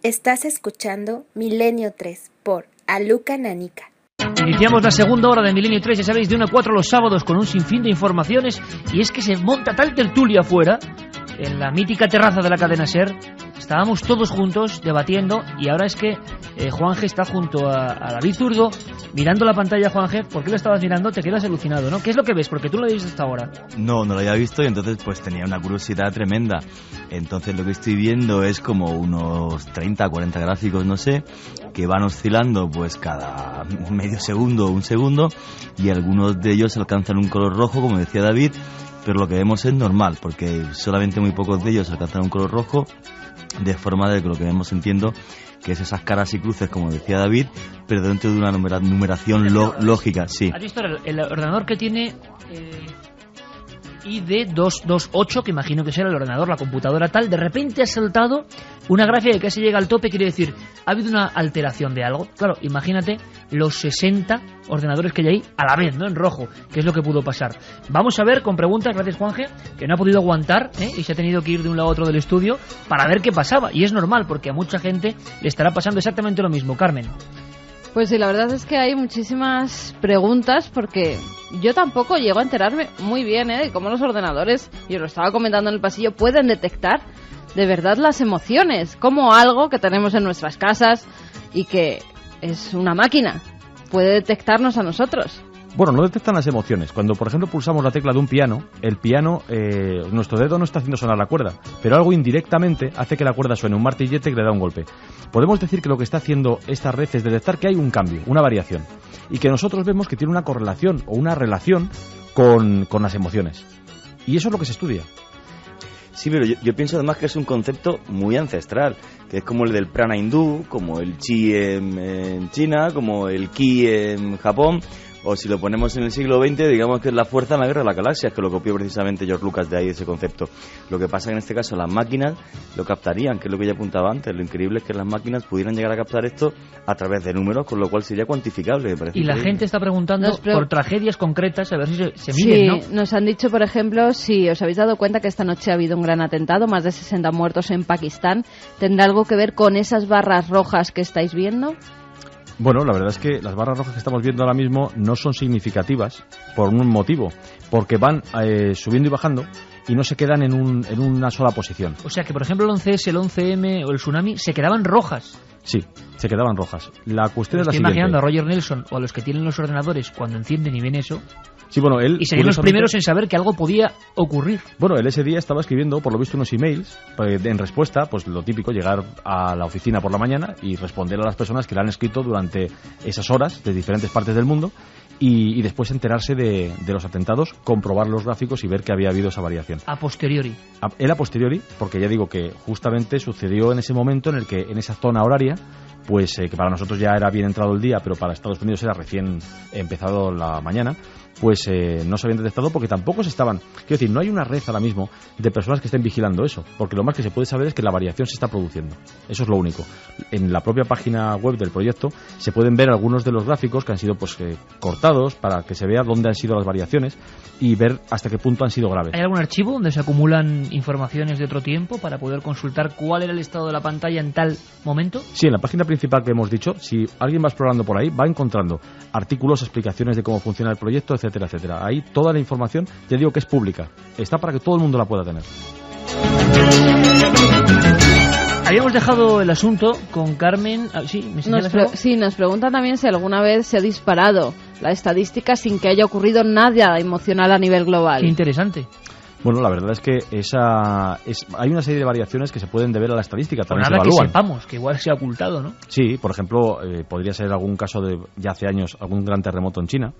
Estás escuchando Milenio 3 por Aluka Nanica. Iniciamos la segunda hora de Milenio 3, ya sabéis, de 1 a 4 los sábados con un sinfín de informaciones, y es que se monta tal tertulia afuera, en la mítica terraza de la cadena SER. Estábamos todos juntos debatiendo, y ahora es que Juanje está junto a David Zurdo mirando la pantalla. Juanje, ¿por qué lo estabas mirando? Te quedas alucinado, ¿no? ¿Qué es lo que ves? Porque tú no lo habías visto hasta ahora. No lo había visto, y entonces pues tenía una curiosidad tremenda. Entonces lo que estoy viendo es como unos 30, 40 gráficos, no sé, que van oscilando pues cada medio segundo o un segundo, y algunos de ellos alcanzan un color rojo, como decía David, pero lo que vemos es normal, porque solamente muy pocos de ellos alcanzan un color rojo, de forma de que lo que vemos, entiendo, que es esas caras y cruces, como decía David, pero dentro de una numeración lógica, sí. ¿Has visto el ordenador que tiene ID 228, que imagino que será el ordenador, la computadora tal? De repente ha saltado una gráfica que casi llega al tope, quiere decir, ha habido una alteración de algo. Claro, imagínate los 60 ordenadores que hay ahí a la vez, ¿no? En rojo, que es lo que pudo pasar. Vamos a ver con preguntas, gracias Juanje, que no ha podido aguantar, y se ha tenido que ir de un lado a otro del estudio para ver qué pasaba. Y es normal, porque a mucha gente le estará pasando exactamente lo mismo. Carmen. Pues sí, la verdad es que hay muchísimas preguntas, porque yo tampoco llego a enterarme muy bien de cómo los ordenadores, yo lo estaba comentando en el pasillo, pueden detectar de verdad las emociones, como algo que tenemos en nuestras casas y que es una máquina puede detectarnos a nosotros. Bueno, no detectan las emociones. Cuando, por ejemplo, pulsamos la tecla de un piano, el piano, nuestro dedo no está haciendo sonar la cuerda, pero algo indirectamente hace que la cuerda suene, un martillete que le da un golpe. Podemos decir que lo que está haciendo esta red es detectar que hay un cambio, una variación, y que nosotros vemos que tiene una correlación o una relación con las emociones. Y eso es lo que se estudia. Sí, pero yo pienso además que es un concepto muy ancestral, que es como el del prana hindú, como el chi en China, como el ki en Japón, o si lo ponemos en el siglo XX, digamos que es la fuerza en la guerra de las galaxias, que lo copió precisamente George Lucas de ahí, ese concepto. Lo que pasa es que en este caso las máquinas lo captarían, que es lo que ya apuntaba antes. Lo increíble es que las máquinas pudieran llegar a captar esto a través de números, con lo cual sería cuantificable. Me parece y increíble. La gente está preguntando por tragedias concretas, a ver si se miden, sí, ¿no? Nos han dicho, por ejemplo, si os habéis dado cuenta que esta noche ha habido un gran atentado, más de 60 muertos en Pakistán. ¿Tendrá algo que ver con esas barras rojas que estáis viendo? Bueno, la verdad es que las barras rojas que estamos viendo ahora mismo no son significativas por un motivo, porque van subiendo y bajando y no se quedan en una sola posición. O sea que, por ejemplo, el 11S, el 11M o el tsunami se quedaban rojas. Sí, se quedaban rojas. La cuestión es la siguiente. Estoy imaginando a Roger Nelson o a los que tienen los ordenadores cuando encienden y ven eso. Sí, bueno, él... Y serían los primeros en saber que algo podía ocurrir. Bueno, él ese día estaba escribiendo, por lo visto, unos emails en respuesta, pues lo típico, llegar a la oficina por la mañana y responder a las personas que le han escrito durante esas horas de diferentes partes del mundo y después enterarse de los atentados, comprobar los gráficos y ver que había habido esa variación. A posteriori. Él a posteriori, porque ya digo que justamente sucedió en ese momento en el que en esa zona horaria, pues que para nosotros ya era bien entrado el día, pero para Estados Unidos era recién empezado la mañana, pues no se habían detectado porque tampoco se estaban... Quiero decir, no hay una red ahora mismo de personas que estén vigilando eso, porque lo más que se puede saber es que la variación se está produciendo. Eso es lo único. En la propia página web del proyecto se pueden ver algunos de los gráficos que han sido pues cortados para que se vea dónde han sido las variaciones y ver hasta qué punto han sido graves. ¿Hay algún archivo donde se acumulan informaciones de otro tiempo para poder consultar cuál era el estado de la pantalla en tal momento? Sí, en la página principal que hemos dicho, si alguien va explorando por ahí, va encontrando artículos, explicaciones de cómo funciona el proyecto, etcétera, etcétera. Ahí toda la información, ya digo que es pública. Está para que todo el mundo la pueda tener. Habíamos dejado el asunto con Carmen. Nos preguntan también si alguna vez se ha disparado la estadística sin que haya ocurrido nada emocional a nivel global. Qué interesante. Bueno, la verdad es que hay una serie de variaciones que se pueden deber a la estadística, también se evalúan. Que sepamos, que igual se ha ocultado, ¿no? Sí, por ejemplo, podría ser algún caso de ya hace años, algún gran terremoto en China,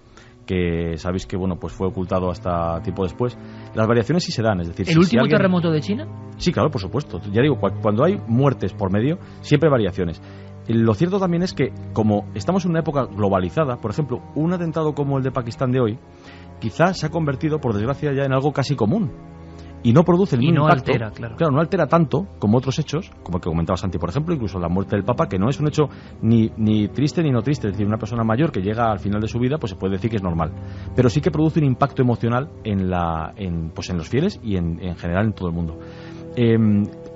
que sabéis que bueno, pues fue ocultado hasta tiempo después. Las variaciones sí se dan, es decir... ¿El último terremoto de China? Sí, claro, por supuesto. Ya digo, cuando hay muertes por medio, siempre hay variaciones. Lo cierto también es que, como estamos en una época globalizada, por ejemplo, un atentado como el de Pakistán de hoy, quizás se ha convertido, por desgracia, ya en algo casi común. Y no produce el mismo impacto. Altera, claro, no altera tanto como otros hechos, como el que comentaba Santi, por ejemplo, incluso la muerte del Papa, que no es un hecho ni triste ni no triste. Es decir, una persona mayor que llega al final de su vida, pues se puede decir que es normal. Pero sí que produce un impacto emocional en los fieles y en general en todo el mundo.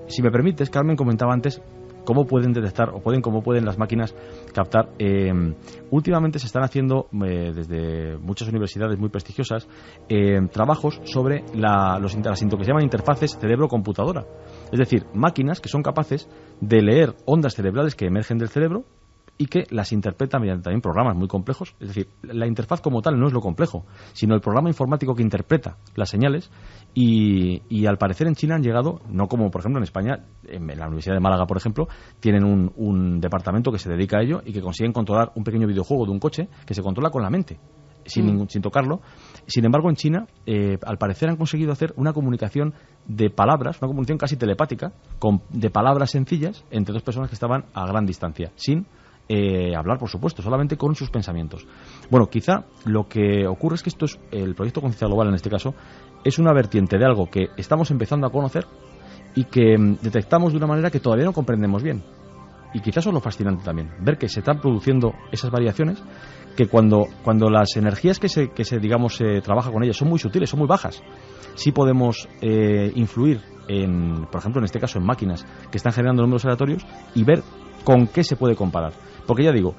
Si me permites, Carmen comentaba antes cómo pueden detectar cómo pueden las máquinas captar. Últimamente se están haciendo desde muchas universidades muy prestigiosas trabajos sobre lo que se llaman interfaces cerebro-computadora. Es decir, máquinas que son capaces de leer ondas cerebrales que emergen del cerebro y que las interpreta mediante también programas muy complejos. Es decir, la interfaz como tal no es lo complejo, sino el programa informático que interpreta las señales. Y al parecer en China han llegado, no como por ejemplo en España, en la Universidad de Málaga por ejemplo, tienen un departamento que se dedica a ello y que consiguen controlar un pequeño videojuego de un coche que se controla con la mente, sin tocarlo. Sin embargo, en China, al parecer han conseguido hacer una comunicación de palabras, una comunicación casi telepática, de palabras sencillas entre dos personas que estaban a gran distancia, sin hablar, por supuesto, solamente con sus pensamientos. Bueno, quizá lo que ocurre es que el proyecto Conciencia Global, en este caso, es una vertiente de algo que estamos empezando a conocer y que detectamos de una manera que todavía no comprendemos bien. Y quizás eso es lo fascinante también, ver que se están produciendo esas variaciones, que cuando las energías que se trabaja con ellas son muy sutiles, son muy bajas, sí podemos influir por ejemplo, en este caso, en máquinas que están generando números aleatorios y ver con qué se puede comparar. Porque ya digo,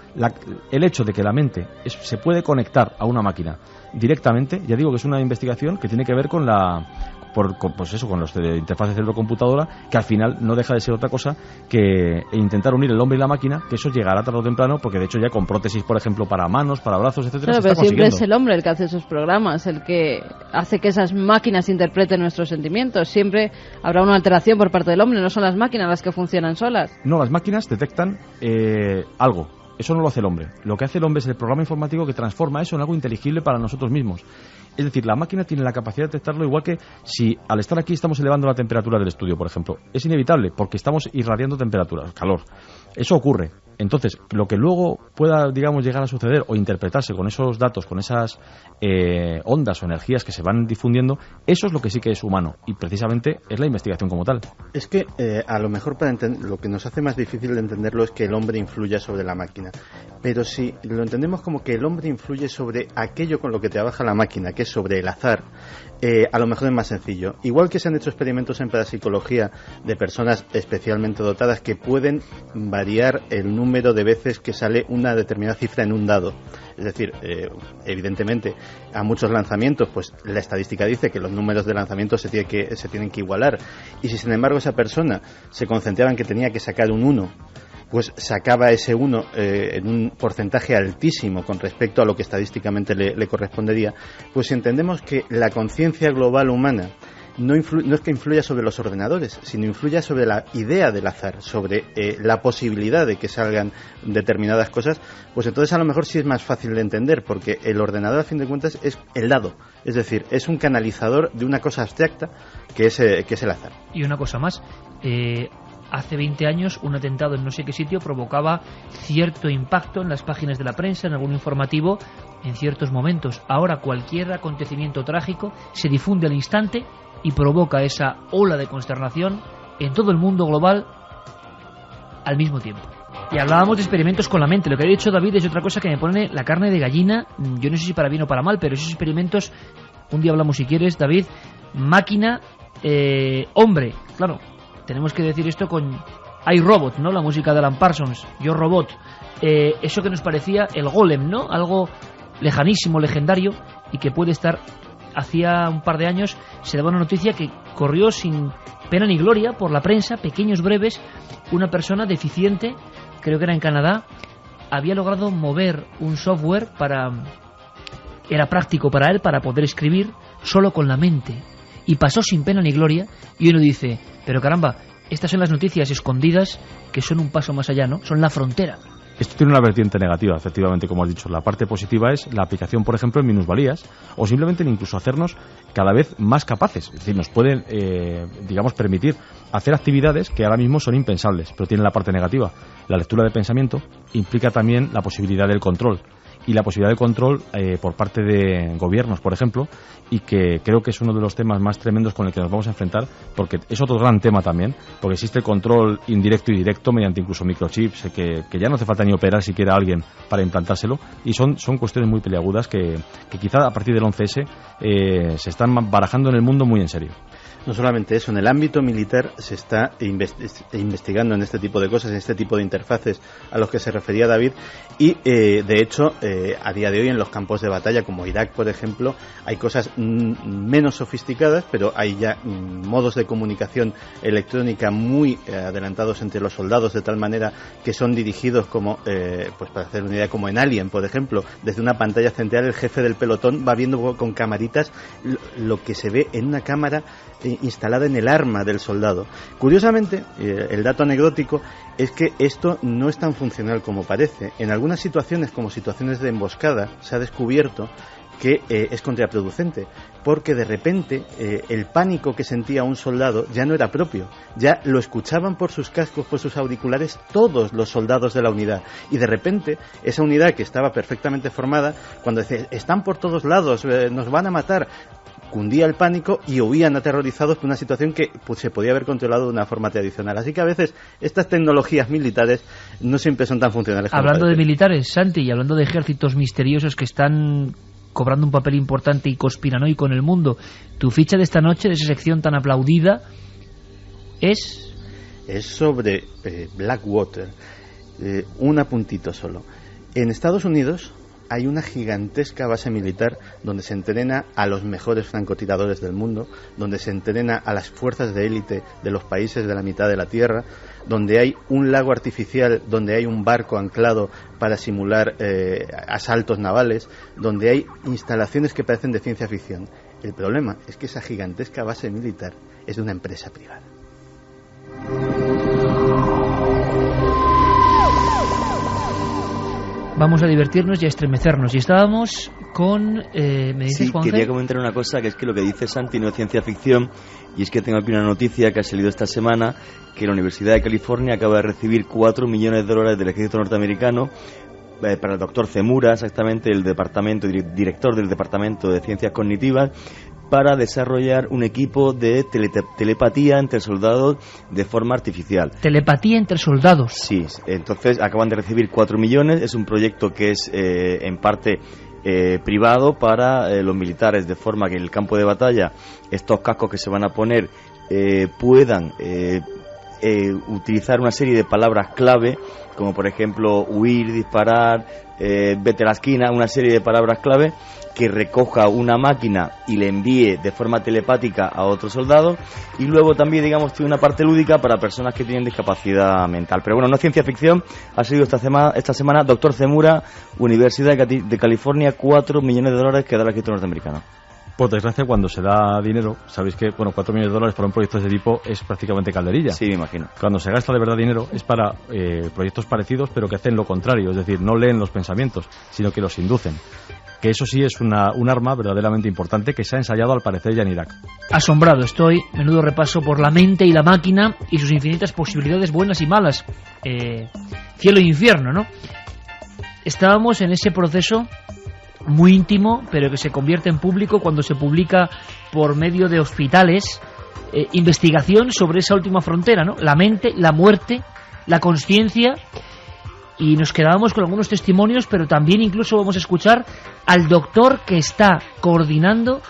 el hecho de que la mente se puede conectar a una máquina directamente, ya digo que es una investigación que tiene que ver con los de interfaces cerebro-computadora, que al final no deja de ser otra cosa que intentar unir el hombre y la máquina, que eso llegará tarde o temprano, porque de hecho ya con prótesis, por ejemplo, para manos, para brazos, etcétera, claro, se está pero siempre consiguiendo. es el hombre el que hace esos programas, el que hace que esas máquinas interpreten nuestros sentimientos. Siempre habrá una alteración por parte del hombre, no son las máquinas las que funcionan solas. No, las máquinas detectan algo. Eso no lo hace el hombre. Lo que hace el hombre es el programa informático que transforma eso en algo inteligible para nosotros mismos. Es decir, la máquina tiene la capacidad de detectarlo, igual que si al estar aquí estamos elevando la temperatura del estudio, por ejemplo. Es inevitable, porque estamos irradiando temperatura, calor. Eso ocurre. Entonces, lo que luego pueda, llegar a suceder o interpretarse con esos datos, con esas ondas o energías que se van difundiendo, eso es lo que sí que es humano. Y precisamente es la investigación como tal. Es que a lo mejor lo que nos hace más difícil de entenderlo es que el hombre influya sobre la máquina. Pero si lo entendemos como que el hombre influye sobre aquello con lo que trabaja la máquina, que es sobre el azar, a lo mejor es más sencillo. Igual que se han hecho experimentos en parapsicología de personas especialmente dotadas que pueden variar el número de veces que sale una determinada cifra en un dado. Es decir, evidentemente, a muchos lanzamientos, pues la estadística dice que los números de lanzamiento se tienen que igualar. Y si, sin embargo, esa persona se concentraba en que tenía que sacar un 1, pues sacaba ese 1 en un porcentaje altísimo con respecto a lo que estadísticamente le correspondería, pues si entendemos que la conciencia global humana no es que influya sobre los ordenadores, sino influya sobre la idea del azar, sobre la posibilidad de que salgan determinadas cosas, pues entonces a lo mejor sí es más fácil de entender, porque el ordenador a fin de cuentas es el dado, es decir, es un canalizador de una cosa abstracta que es el azar. Y una cosa más, hace 20 años un atentado en no sé qué sitio provocaba cierto impacto en las páginas de la prensa, en algún informativo, en ciertos momentos. Ahora cualquier acontecimiento trágico se difunde al instante y provoca esa ola de consternación en todo el mundo global al mismo tiempo. Y hablábamos de experimentos con la mente. Lo que ha dicho David es otra cosa que me pone la carne de gallina. Yo no sé si para bien o para mal, pero esos experimentos, un día hablamos si quieres, David. Máquina, hombre, claro. Tenemos que decir esto con iRobot, ¿no? La música de Alan Parsons, Yo Robot. Eso que nos parecía el Golem, ¿no? Algo lejanísimo, legendario, y que puede estar... Hacía un par de años se daba una noticia que corrió sin pena ni gloria por la prensa, pequeños breves. Una persona deficiente, creo que era en Canadá, había logrado mover un software era práctico para él, para poder escribir solo con la mente. Y pasó sin pena ni gloria, y uno dice, pero caramba, estas son las noticias escondidas que son un paso más allá, ¿no? Son la frontera. Esto tiene una vertiente negativa, efectivamente, como has dicho. La parte positiva es la aplicación, por ejemplo, en minusvalías, o simplemente incluso hacernos cada vez más capaces. Es decir, nos pueden, permitir hacer actividades que ahora mismo son impensables, pero tienen la parte negativa. La lectura de pensamiento implica también la posibilidad del control. Y la posibilidad de control por parte de gobiernos, por ejemplo, y que creo que es uno de los temas más tremendos con el que nos vamos a enfrentar, porque es otro gran tema también, porque existe el control indirecto y directo mediante incluso microchips, que ya no hace falta ni operar siquiera a alguien para implantárselo, y son cuestiones muy peliagudas que quizá a partir del 11S se están barajando en el mundo muy en serio. No solamente eso, en el ámbito militar se está investigando en este tipo de cosas, en este tipo de interfaces a los que se refería David, y de hecho a día de hoy en los campos de batalla como Irak, por ejemplo, hay cosas menos sofisticadas, pero hay ya modos de comunicación electrónica muy adelantados entre los soldados, de tal manera que son dirigidos como, pues para hacer una idea, como en Alien, por ejemplo, desde una pantalla central el jefe del pelotón va viendo con camaritas lo que se ve en una cámara instalada en el arma del soldado. Curiosamente, el dato anecdótico es que esto no es tan funcional como parece. En algunas situaciones, como situaciones de emboscada, se ha descubierto que es contraproducente, porque de repente el pánico que sentía un soldado ya no era propio, ya lo escuchaban por sus cascos, por sus auriculares, todos los soldados de la unidad, y de repente esa unidad que estaba perfectamente formada, cuando decía, están por todos lados, nos van a matar, cundía el pánico y huían aterrorizados por una situación que pues, se podía haber controlado de una forma tradicional. Así que a veces estas tecnologías militares no siempre son tan funcionales. Hablando de militares, Santi, y hablando de ejércitos misteriosos que están cobrando un papel importante y conspiranoico en el mundo, tu ficha de esta noche, de esa sección tan aplaudida, es sobre Blackwater. Un apuntito solo. En Estados Unidos hay una gigantesca base militar donde se entrena a los mejores francotiradores del mundo, donde se entrena a las fuerzas de élite de los países de la mitad de la Tierra, donde hay un lago artificial, donde hay un barco anclado para simular asaltos navales, donde hay instalaciones que parecen de ciencia ficción. El problema es que esa gigantesca base militar es de una empresa privada. Vamos a divertirnos y a estremecernos. Y estábamos con... ¿me dices, sí, Juanje? Quería comentar una cosa, que es que lo que dice Santi no es ciencia ficción, y es que tengo aquí una noticia que ha salido esta semana, que la Universidad de California acaba de recibir $4 millones del ejército norteamericano para el doctor Zemura, exactamente, el director del Departamento de Ciencias Cognitivas, para desarrollar un equipo de telepatía entre soldados de forma artificial. Telepatía entre soldados. Sí, entonces acaban de recibir 4 millones, es un proyecto que es en parte privado para los militares, de forma que en el campo de batalla estos cascos que se van a poner puedan utilizar una serie de palabras clave, como por ejemplo huir, disparar, vete a la esquina, una serie de palabras clave que recoja una máquina y le envíe de forma telepática a otro soldado, y luego también, digamos, tiene una parte lúdica para personas que tienen discapacidad mental. Pero bueno, no es ciencia ficción, ha sido esta semana doctor Zemura, Universidad de California, $4 millones que da el ejército norteamericano. Por desgracia, cuando se da dinero, sabéis que, bueno, $4 millones para un proyecto de ese tipo es prácticamente calderilla. Sí, me imagino. Cuando se gasta de verdad dinero es para proyectos parecidos, pero que hacen lo contrario, es decir, no leen los pensamientos, sino que los inducen. Que eso sí es un arma verdaderamente importante que se ha ensayado al parecer ya en Irak. Asombrado estoy, menudo repaso por la mente y la máquina y sus infinitas posibilidades buenas y malas. Cielo e infierno, ¿no? Estábamos en ese proceso muy íntimo, pero que se convierte en público cuando se publica por medio de hospitales investigación sobre esa última frontera, ¿no? La mente, la muerte, la consciencia. Y nos quedábamos con algunos testimonios, pero también incluso vamos a escuchar al doctor que está coordinando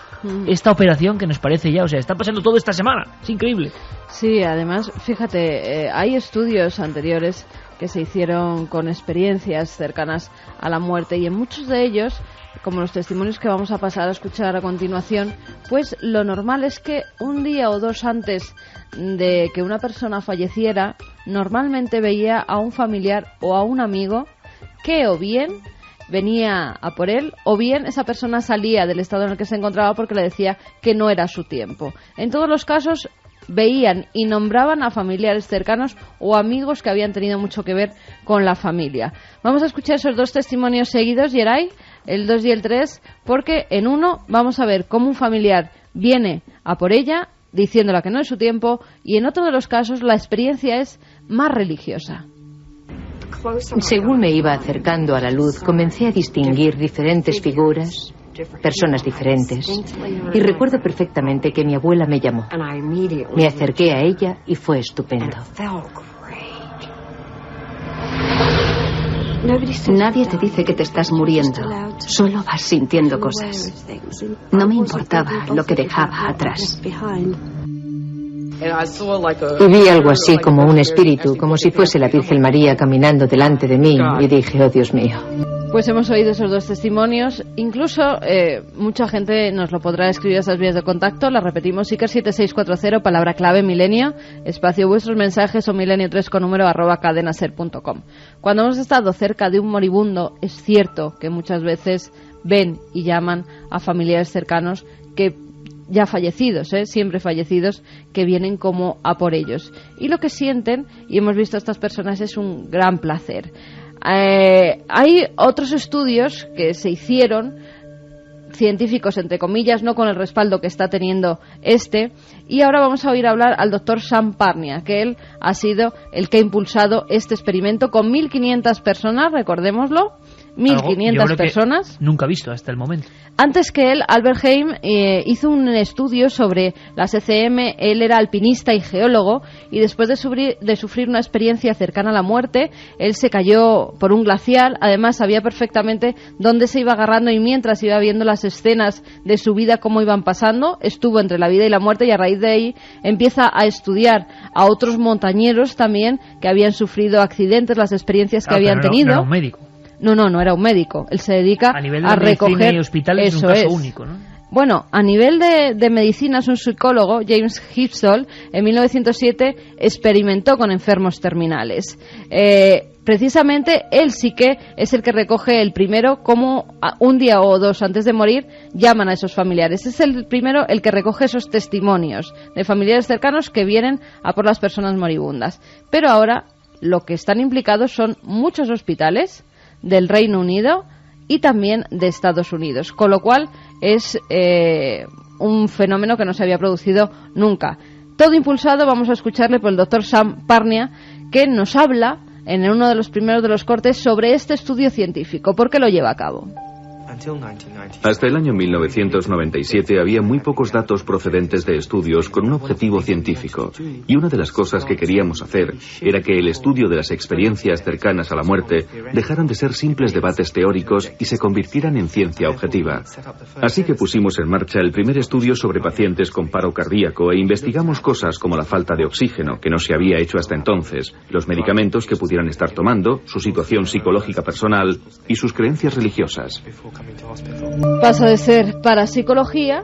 esta operación, que nos parece ya, o sea, está pasando todo esta semana, es increíble. Sí, además, fíjate, hay estudios anteriores que se hicieron con experiencias cercanas a la muerte, y en muchos de ellos, como los testimonios que vamos a pasar a escuchar a continuación, pues lo normal es que un día o dos antes de que una persona falleciera, normalmente veía a un familiar o a un amigo que o bien venía a por él, o bien esa persona salía del estado en el que se encontraba porque le decía que no era su tiempo. En todos los casos veían y nombraban a familiares cercanos o amigos que habían tenido mucho que ver con la familia. Vamos a escuchar esos dos testimonios seguidos, Yeray, el 2 y el 3, porque en uno vamos a ver cómo un familiar viene a por ella diciéndola que no es su tiempo, y en otro de los casos la experiencia es más religiosa. Según me iba acercando a la luz, comencé a distinguir diferentes figuras, personas diferentes, y recuerdo perfectamente que mi abuela me llamó. Me acerqué a ella y fue estupendo. Nadie te dice que te estás muriendo, solo vas sintiendo cosas. No me importaba lo que dejaba atrás. Y vi algo así como un espíritu, como si fuese la Virgen María caminando delante de mí, y dije, oh Dios mío. Pues hemos oído esos dos testimonios. Incluso mucha gente nos lo podrá escribir a esas vías de contacto. Las repetimos: Iker 7640, palabra clave milenio, espacio vuestros mensajes, o milenio3 con número @cadenaser.com. Cuando hemos estado cerca de un moribundo, es cierto que muchas veces ven y llaman a familiares cercanos que ya fallecidos, siempre fallecidos, que vienen como a por ellos. Y lo que sienten, y hemos visto a estas personas, es un gran placer. Hay otros estudios que se hicieron, científicos entre comillas, no con el respaldo que está teniendo y ahora vamos a oír hablar al doctor Sam Parnia, que él ha sido el que ha impulsado este experimento con 1.500 personas, recordémoslo, 1.500 personas. Nunca visto hasta el momento. Antes que él, Albert Heim hizo un estudio sobre las ECM. Él era alpinista y geólogo, y después de sufrir una experiencia cercana a la muerte, él se cayó por un glaciar. Además, sabía perfectamente dónde se iba agarrando, y mientras iba viendo las escenas de su vida, cómo iban pasando, estuvo entre la vida y la muerte, y a raíz de ahí empieza a estudiar a otros montañeros también que habían sufrido accidentes, las experiencias que habían tenido. No era un médico. No era un médico. Él se dedica a nivel de a medicina recoger y hospitales, es un caso único, ¿no? Bueno, a nivel de medicina, es un psicólogo, James Hipsall, en 1907 experimentó con enfermos terminales. Precisamente él sí que es el que recoge el primero, como un día o dos antes de morir llaman a esos familiares. Es el primero el que recoge esos testimonios de familiares cercanos que vienen a por las personas moribundas. Pero ahora lo que están implicados son muchos hospitales del Reino Unido y también de Estados Unidos, con lo cual es un fenómeno que no se había producido nunca. Todo impulsado, vamos a escucharle por el doctor Sam Parnia, que nos habla en uno de los primeros de los cortes sobre este estudio científico. ¿Por qué lo lleva a cabo? Hasta el año 1997 había muy pocos datos procedentes de estudios con un objetivo científico, y una de las cosas que queríamos hacer era que el estudio de las experiencias cercanas a la muerte dejaran de ser simples debates teóricos y se convirtieran en ciencia objetiva. Así que pusimos en marcha el primer estudio sobre pacientes con paro cardíaco e investigamos cosas como la falta de oxígeno, que no se había hecho hasta entonces, los medicamentos que pudieran estar tomando, su situación psicológica personal y sus creencias religiosas. Pasa de ser parapsicología,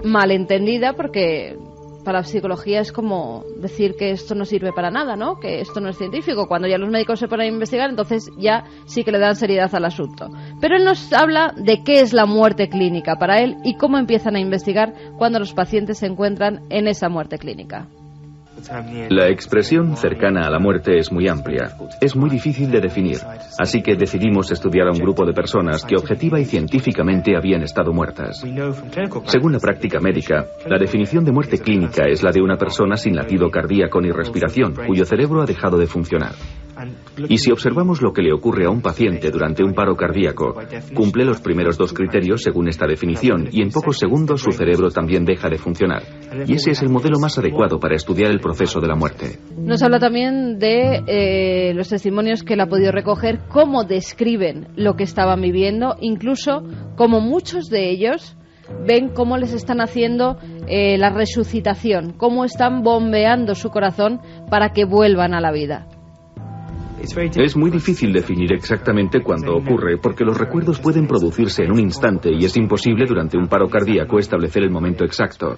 malentendida, porque parapsicología es como decir que esto no sirve para nada, ¿no? Que esto no es científico. Cuando ya los médicos se ponen a investigar, entonces ya sí que le dan seriedad al asunto. Pero él nos habla de qué es la muerte clínica para él y cómo empiezan a investigar cuando los pacientes se encuentran en esa muerte clínica. La expresión cercana a la muerte es muy amplia, es muy difícil de definir, así que decidimos estudiar a un grupo de personas que objetiva y científicamente habían estado muertas. Según la práctica médica, la definición de muerte clínica es la de una persona sin latido cardíaco ni respiración, cuyo cerebro ha dejado de funcionar. Y si observamos lo que le ocurre a un paciente durante un paro cardíaco, cumple los primeros dos criterios según esta definición, y en pocos segundos su cerebro también deja de funcionar. Y ese es el modelo más adecuado para estudiar el proceso de la muerte. Nos habla también de los testimonios que él ha podido recoger, cómo describen lo que estaban viviendo, incluso como muchos de ellos ven cómo les están haciendo la resucitación, cómo están bombeando su corazón para que vuelvan a la vida. Es muy difícil definir exactamente cuándo ocurre, porque los recuerdos pueden producirse en un instante y es imposible durante un paro cardíaco establecer el momento exacto.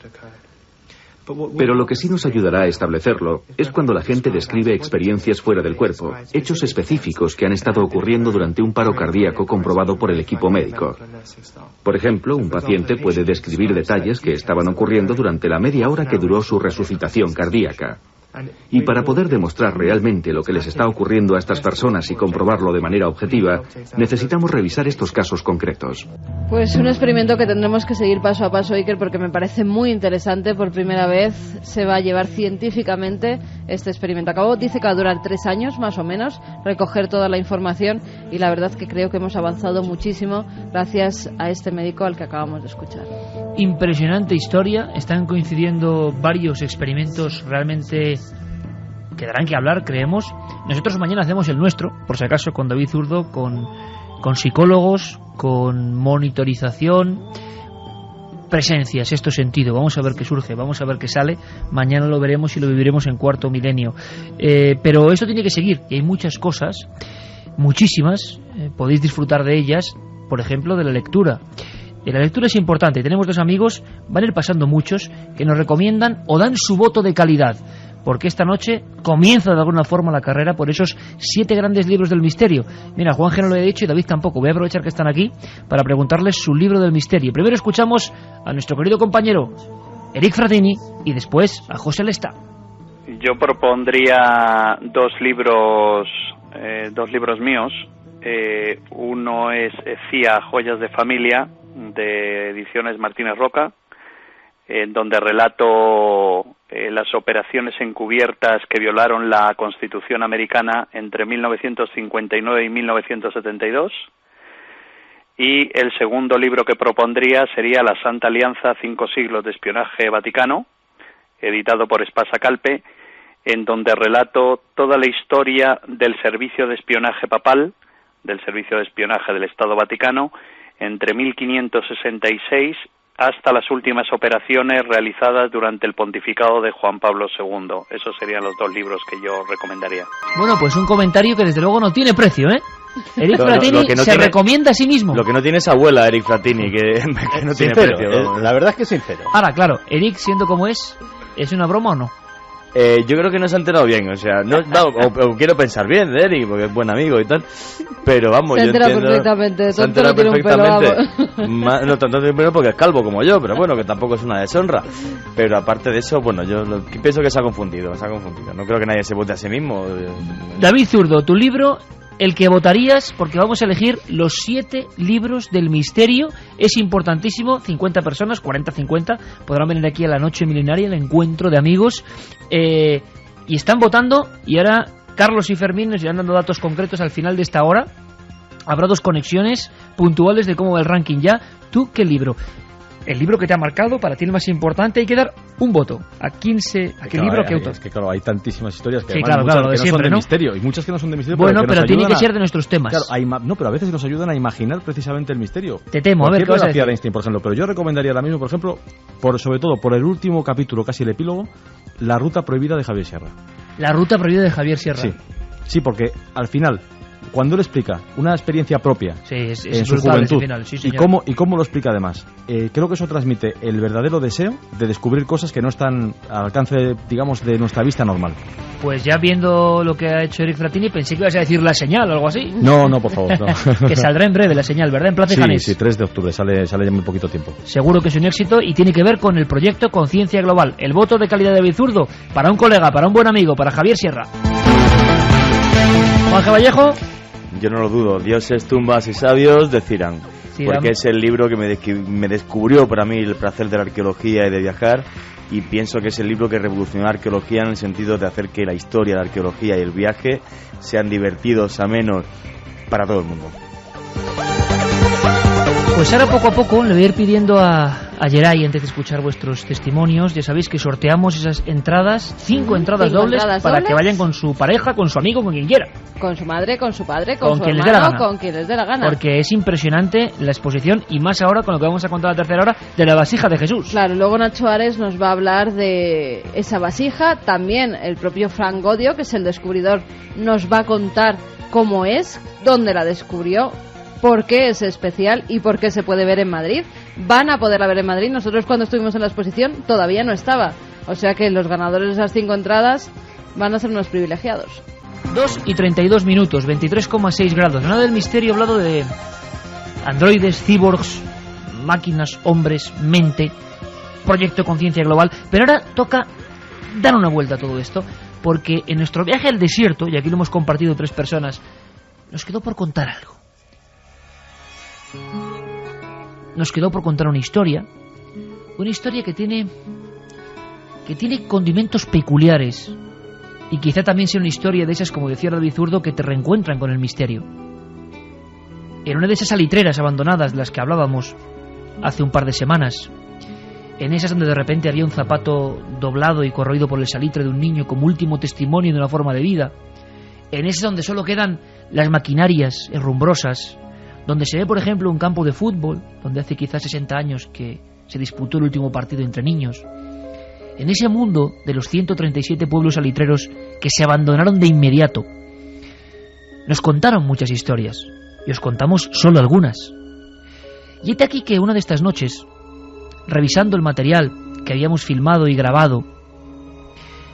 Pero lo que sí nos ayudará a establecerlo es cuando la gente describe experiencias fuera del cuerpo, hechos específicos que han estado ocurriendo durante un paro cardíaco comprobado por el equipo médico. Por ejemplo, un paciente puede describir detalles que estaban ocurriendo durante la media hora que duró su resucitación cardíaca. Y para poder demostrar realmente lo que les está ocurriendo a estas personas y comprobarlo de manera objetiva, necesitamos revisar estos casos concretos. Pues un experimento que tendremos que seguir paso a paso, Iker, porque me parece muy interesante. Por primera vez se va a llevar científicamente este experimento a cabo. Dice que va a durar 3 años, más o menos, recoger toda la información, y la verdad que creo que hemos avanzado muchísimo gracias a este médico al que acabamos de escuchar. Impresionante historia, están coincidiendo varios experimentos realmente que darán que hablar, creemos. Nosotros mañana hacemos el nuestro, por si acaso, con David Zurdo, con psicólogos, con monitorización, presencia, sexto sentido. Vamos a ver qué surge, vamos a ver qué sale. Mañana lo veremos y lo viviremos en Cuarto Milenio. Pero esto tiene que seguir, y hay muchas cosas, muchísimas, podéis disfrutar de ellas, por ejemplo, de la lectura. La lectura es importante. Tenemos dos amigos, van a ir pasando muchos, que nos recomiendan o dan su voto de calidad, porque esta noche comienza de alguna forma la carrera por esos 7 grandes libros del misterio. Mira, Juanje no lo he dicho y David tampoco. Voy a aprovechar que están aquí para preguntarles su libro del misterio. Primero escuchamos a nuestro querido compañero Eric Frattini y después a José Lesta. Yo propondría dos libros míos. Uno es CIA, Joyas de Familia, de Ediciones Martínez Roca, en donde relato las operaciones encubiertas que violaron la Constitución americana entre 1959 y 1972. Y el segundo libro que propondría sería La Santa Alianza, 5 siglos de espionaje vaticano, editado por Espasa Calpe, en donde relato toda la historia del servicio de espionaje papal, del servicio de espionaje del Estado Vaticano, entre 1566 hasta las últimas operaciones realizadas durante el pontificado de Juan Pablo II. Esos serían los dos libros que yo recomendaría. Bueno, pues un comentario que desde luego no tiene precio, ¿eh? Eric Frattini se recomienda a sí mismo. Lo que no tiene es abuela, Eric Frattini, que no tiene precio. La verdad es que es sincero. Ahora, claro, Eric, siendo como ¿es una broma o no? Yo creo que no se ha enterado bien, o sea, o quiero pensar bien de Eric, porque es buen amigo y tal, pero vamos, se yo entiendo... perfectamente, se entera perfectamente, no tanto tiene pelo porque es calvo como yo, pero bueno, que tampoco es una deshonra, pero aparte de eso, bueno, yo pienso que se ha confundido, no creo que nadie se vote a sí mismo. David Zurdo, tu libro... El que votarías, porque vamos a elegir los 7 libros del misterio. Es importantísimo, 50 personas, 40-50, podrán venir aquí a la noche milenaria, el encuentro de amigos, y están votando, y ahora Carlos y Fermín nos irán dando datos concretos al final de esta hora. Habrá 2 conexiones puntuales de cómo va el ranking ya. ¿Tú qué libro? El libro que te ha marcado, para ti el más importante, hay que dar un voto. ¿A qué libro, qué autor? Es que claro, hay tantísimas historias que, sí, claro, muchas que siempre, no son de ¿no? misterio, y muchas que no son de misterio. Bueno, pero tiene que ser de nuestros temas. Claro, no, pero a veces nos ayudan a imaginar precisamente el misterio. Te temo, a ver qué vas a decir. Einstein, por ejemplo, pero yo recomendaría ahora mismo, por ejemplo, sobre todo por el último capítulo, casi el epílogo, La ruta prohibida de Javier Sierra. La ruta prohibida de Javier Sierra. Sí, porque al final, cuando él explica una experiencia propia en su juventud final, sí, y cómo lo explica además, creo que eso transmite el verdadero deseo de descubrir cosas que no están al alcance, digamos, de nuestra vista normal. Pues ya viendo lo que ha hecho Eric Frattini, pensé que ibas a decir La Señal o algo así. No, por favor, no. Que saldrá en breve La Señal, ¿verdad? En Plaza Janés. Sí, 3 de octubre, sale ya muy poquito tiempo. Seguro que es un éxito y tiene que ver con el proyecto Conciencia Global. El voto de calidad de David Zurdo para un colega, para un buen amigo, para Javier Sierra. Juanje Vallejo. Yo no lo dudo, dioses, tumbas y sabios de Cyrano, porque es el libro que me descubrió para mí el placer de la arqueología y de viajar, y pienso que es el libro que revolucionó la arqueología en el sentido de hacer que la historia, la arqueología y el viaje sean divertidos, amenos para todo el mundo. Pues ahora poco a poco le voy a ir pidiendo a Geray, antes de escuchar vuestros testimonios, ya sabéis que sorteamos esas entradas, 5 entradas dobles para que vayan con su pareja, con su amigo, con quien quiera. Con su madre, con su padre, con su quien hermano, con quien les dé la gana. Porque es impresionante la exposición, y más ahora con lo que vamos a contar a la tercera hora, de la vasija de Jesús. Claro, luego Nacho Ares nos va a hablar de esa vasija, también el propio Frank Godio, que es el descubridor, nos va a contar cómo es, dónde la descubrió, por qué es especial y por qué se puede ver en Madrid. Van a poderla ver en Madrid. Nosotros cuando estuvimos en la exposición todavía no estaba. O sea que los ganadores de esas 5 entradas van a ser unos privilegiados. 2:32, 23,6 grados. Nada del misterio, hablado de androides, cyborgs, máquinas, hombres, mente, proyecto Conciencia Global. Pero ahora toca dar una vuelta a todo esto, porque en nuestro viaje al desierto, y aquí lo hemos compartido 3 personas, nos quedó por contar algo. Nos quedó por contar una historia que tiene condimentos peculiares, y quizá también sea una historia de esas, como decía David Zurdo, que te reencuentran con el misterio. En una de esas salitreras abandonadas de las que hablábamos hace un par de semanas, en esas donde de repente había un zapato doblado y corroído por el salitre de un niño como último testimonio de una forma de vida, en esas donde solo quedan las maquinarias herrumbrosas, donde se ve, por ejemplo, un campo de fútbol, donde hace quizás 60 años que se disputó el último partido entre niños. En ese mundo de los 137 pueblos salitreros que se abandonaron de inmediato, nos contaron muchas historias, y os contamos solo algunas. Y hete aquí que una de estas noches, revisando el material que habíamos filmado y grabado,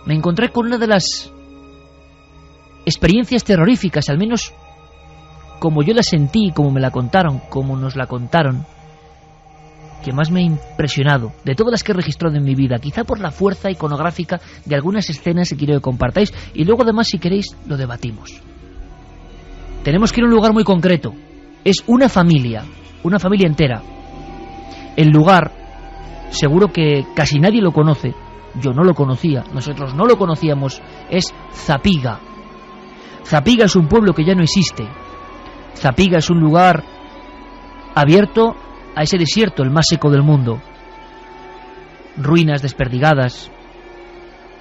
me encontré con una de las experiencias terroríficas, al menos como yo la sentí, como me la contaron, como nos la contaron, que más me ha impresionado de todas las que he registrado en mi vida, quizá por la fuerza iconográfica de algunas escenas que quiero que compartáis, y luego además, si queréis, lo debatimos. Tenemos que ir a un lugar muy concreto. Es una familia entera. El lugar, seguro que casi nadie lo conoce, yo no lo conocía, nosotros no lo conocíamos, es Zapiga. Zapiga es un pueblo que ya no existe. Zapiga es un lugar abierto a ese desierto, el más seco del mundo. Ruinas desperdigadas,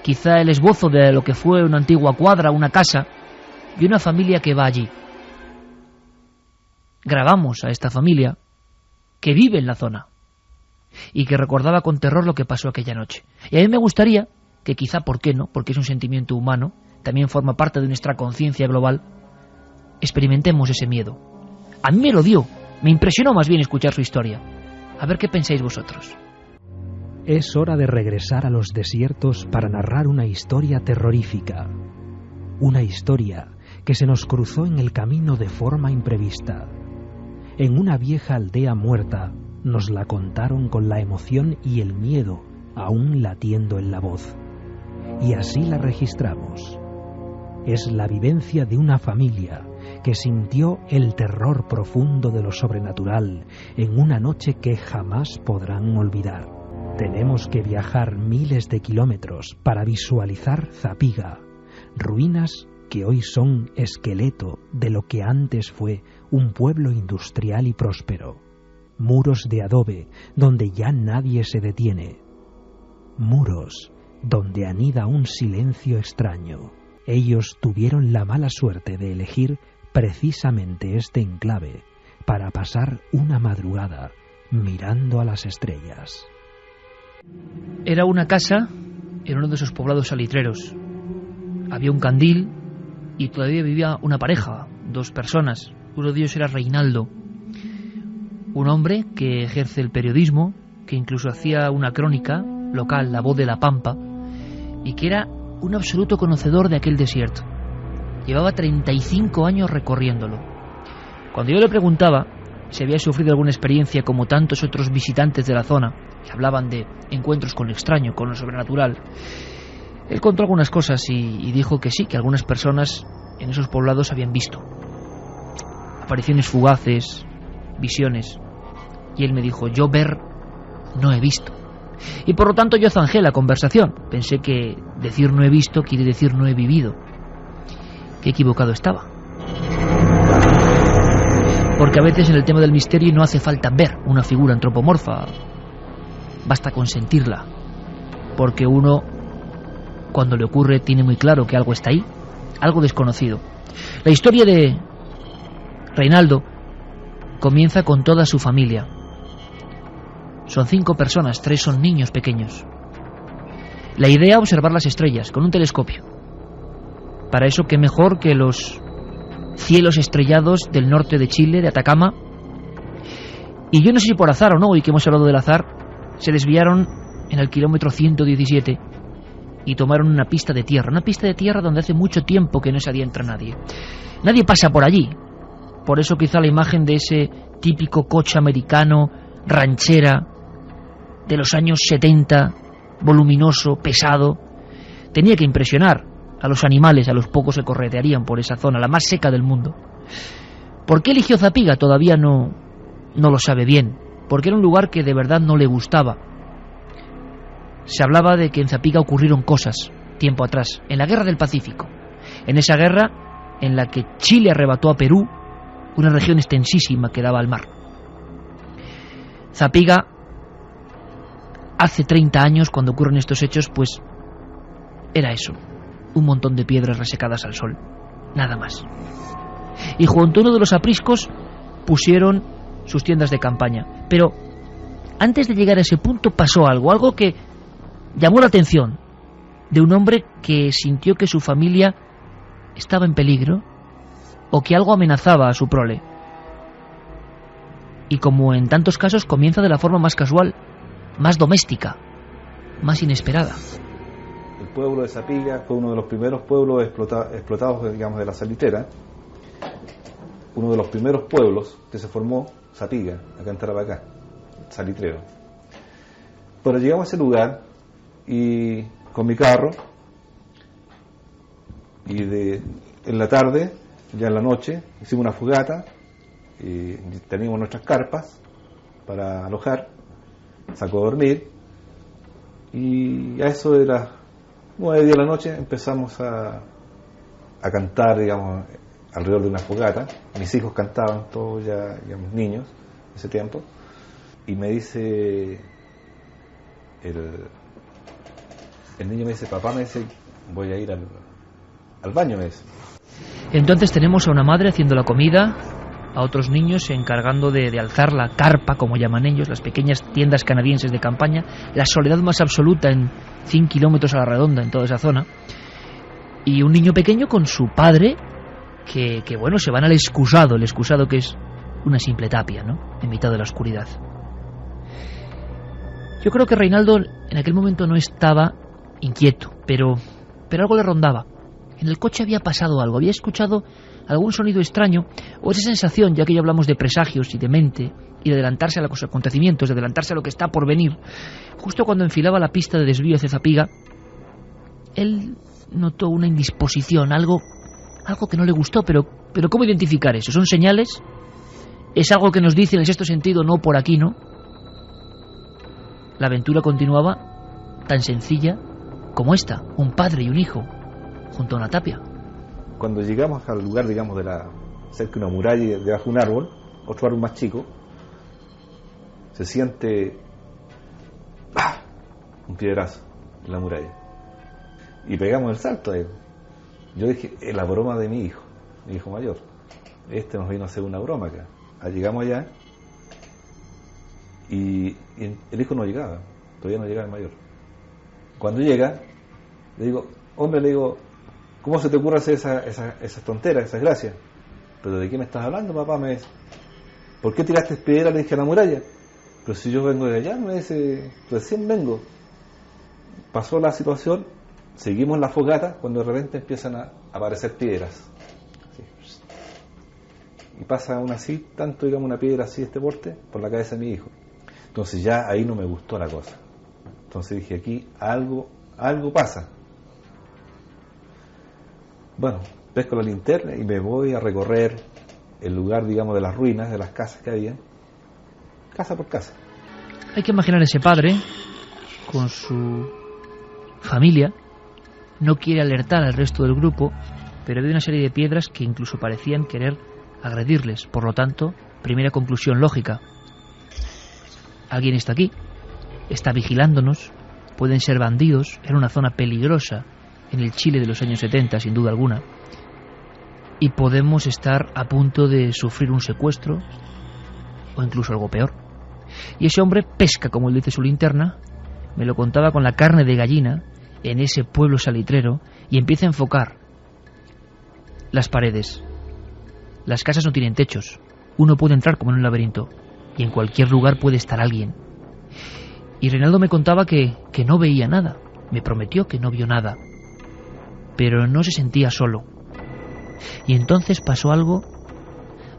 quizá el esbozo de lo que fue una antigua cuadra, una casa, y una familia que va allí. Grabamos a esta familia que vive en la zona y que recordaba con terror lo que pasó aquella noche. Y a mí me gustaría que quizá, ¿por qué no?, porque es un sentimiento humano, también forma parte de nuestra conciencia global, experimentemos ese miedo. A mí me lo dio, me impresionó más bien escuchar su historia. A ver qué pensáis vosotros. Es hora de regresar a los desiertos para narrar una historia terrorífica. Una historia que se nos cruzó en el camino de forma imprevista. En una vieja aldea muerta, nos la contaron con la emoción y el miedo aún latiendo en la voz. Y así la registramos. Es la vivencia de una familia que sintió el terror profundo de lo sobrenatural en una noche que jamás podrán olvidar. Tenemos que viajar miles de kilómetros para visualizar Zapiga, ruinas que hoy son esqueleto de lo que antes fue un pueblo industrial y próspero. Muros de adobe donde ya nadie se detiene. Muros donde anida un silencio extraño. Ellos tuvieron la mala suerte de elegir precisamente este enclave para pasar una madrugada mirando a las estrellas. Era una casa en uno de esos poblados salitreros. Había un candil y todavía vivía una pareja, 2 personas. Uno de ellos era Reinaldo, un hombre que ejerce el periodismo, que incluso hacía una crónica local, La Voz de la Pampa, y que era un absoluto conocedor de aquel desierto. Llevaba 35 años recorriéndolo. Cuando yo le preguntaba si había sufrido alguna experiencia como tantos otros visitantes de la zona, que hablaban de encuentros con lo extraño, con lo sobrenatural, él contó algunas cosas y dijo que sí, que algunas personas en esos poblados habían visto apariciones fugaces, visiones. Y él me dijo, yo ver no he visto. Y por lo tanto yo zanjé la conversación. Pensé que decir no he visto quiere decir no he vivido. Qué equivocado estaba. Porque a veces en el tema del misterio no hace falta ver una figura antropomorfa. Basta con sentirla. Porque uno, cuando le ocurre, tiene muy claro que algo está ahí, algo desconocido. La historia de Reinaldo comienza con toda su familia. Son 5 personas, 3 son niños pequeños. La idea, observar las estrellas con un telescopio. Para eso, qué mejor que los cielos estrellados del norte de Chile, de Atacama. Y yo no sé si por azar o no, hoy que hemos hablado del azar, se desviaron en el kilómetro 117 y tomaron una pista de tierra donde hace mucho tiempo que no se adentra nadie. Nadie pasa por allí. Por eso quizá la imagen de ese típico coche americano, ranchera, de los años 70, voluminoso, pesado, tenía que impresionar a los animales, a los pocos que corretearían por esa zona, la más seca del mundo. ¿Por qué eligió Zapiga? Todavía no lo sabe bien, porque era un lugar que de verdad no le gustaba. Se hablaba de que en Zapiga ocurrieron cosas tiempo atrás, en la Guerra del Pacífico, en esa guerra en la que Chile arrebató a Perú una región extensísima que daba al mar. Zapiga, hace 30 años, cuando ocurren estos hechos, pues era eso, un montón de piedras resecadas al sol, nada más. Y junto a uno de los apriscos pusieron sus tiendas de campaña. Pero antes de llegar a ese punto pasó algo que llamó la atención de un hombre que sintió que su familia estaba en peligro o que algo amenazaba a su prole. Y como en tantos casos, comienza de la forma más casual, más doméstica, más inesperada. El pueblo de Sapiga fue uno de los primeros pueblos explotados, digamos, de la salitera. Uno de los primeros pueblos que se formó, Sapiga, acá en Tarapacá, salitrero. Pero llegamos a ese lugar y con mi carro, y en la tarde, ya en la noche, hicimos una fogata, y teníamos nuestras carpas para alojar, sacó a dormir, y a eso de las 9 de la noche empezamos a cantar, digamos, alrededor de una fogata. Mis hijos cantaban, todos ya, digamos, niños, en ese tiempo, y me dice, el niño me dice, papá, me dice, voy a ir al baño, me dice. Entonces tenemos a una madre haciendo la comida, a otros niños se encargando de alzar la carpa, como llaman ellos, las pequeñas tiendas canadienses de campaña, la soledad más absoluta en 100 kilómetros a la redonda en toda esa zona, y un niño pequeño con su padre que bueno, se van al excusado, el excusado que es una simple tapia, ¿no?, en mitad de la oscuridad. Yo creo que Reinaldo en aquel momento no estaba inquieto, pero algo le rondaba. En el coche había pasado algo, había escuchado algún sonido extraño, o esa sensación, ya que ya hablamos de presagios y de mente, y de adelantarse a los acontecimientos, de adelantarse a lo que está por venir. Justo cuando enfilaba la pista de desvío hacia Zapiga, él notó una indisposición, algo que no le gustó, pero ¿cómo identificar eso? ¿Son señales? ¿Es algo que nos dice en el sexto sentido, no, por aquí no? La aventura continuaba tan sencilla como esta, un padre y un hijo junto a una tapia. Cuando llegamos al lugar, digamos, cerca de una muralla y debajo de un árbol, otro árbol más chico, se siente un piedrazo en la muralla y pegamos el salto ahí. Yo dije, es la broma de mi hijo mayor, nos vino a hacer una broma acá. Llegamos allá y el hijo no llegaba, todavía no llegaba el mayor. Cuando llega, le digo, ¿cómo se te ocurre hacer esas tonteras, esas gracias? ¿Pero de qué me estás hablando, papá? Me dice, ¿por qué tiraste piedra, le dije, a la muralla? Pero si yo vengo de allá, me dice, recién vengo. Pasó la situación, seguimos la fogata, cuando de repente empiezan a aparecer piedras. Así. Y pasa aún así, tanto, digamos, una piedra así de este porte, por la cabeza de mi hijo. Entonces ya ahí no me gustó la cosa. Entonces dije, aquí algo pasa. Bueno, pesco la linterna y me voy a recorrer el lugar, digamos, de las ruinas, de las casas que había, casa por casa. Hay que imaginar a ese padre con su familia, no quiere alertar al resto del grupo, pero ve una serie de piedras que incluso parecían querer agredirles. Por lo tanto, primera conclusión lógica, alguien está aquí, está vigilándonos, pueden ser bandidos, era una zona peligrosa en el Chile de los años 70, sin duda alguna, y podemos estar a punto de sufrir un secuestro o incluso algo peor. Y ese hombre pesca, como él dice su linterna, me lo contaba, con la carne de gallina en ese pueblo salitrero, y empieza a enfocar las paredes. Las casas no tienen techos, uno puede entrar como en un laberinto, y en cualquier lugar puede estar alguien. Y Reinaldo me contaba que no veía nada, me prometió que no vio nada, pero no se sentía solo. Y entonces pasó algo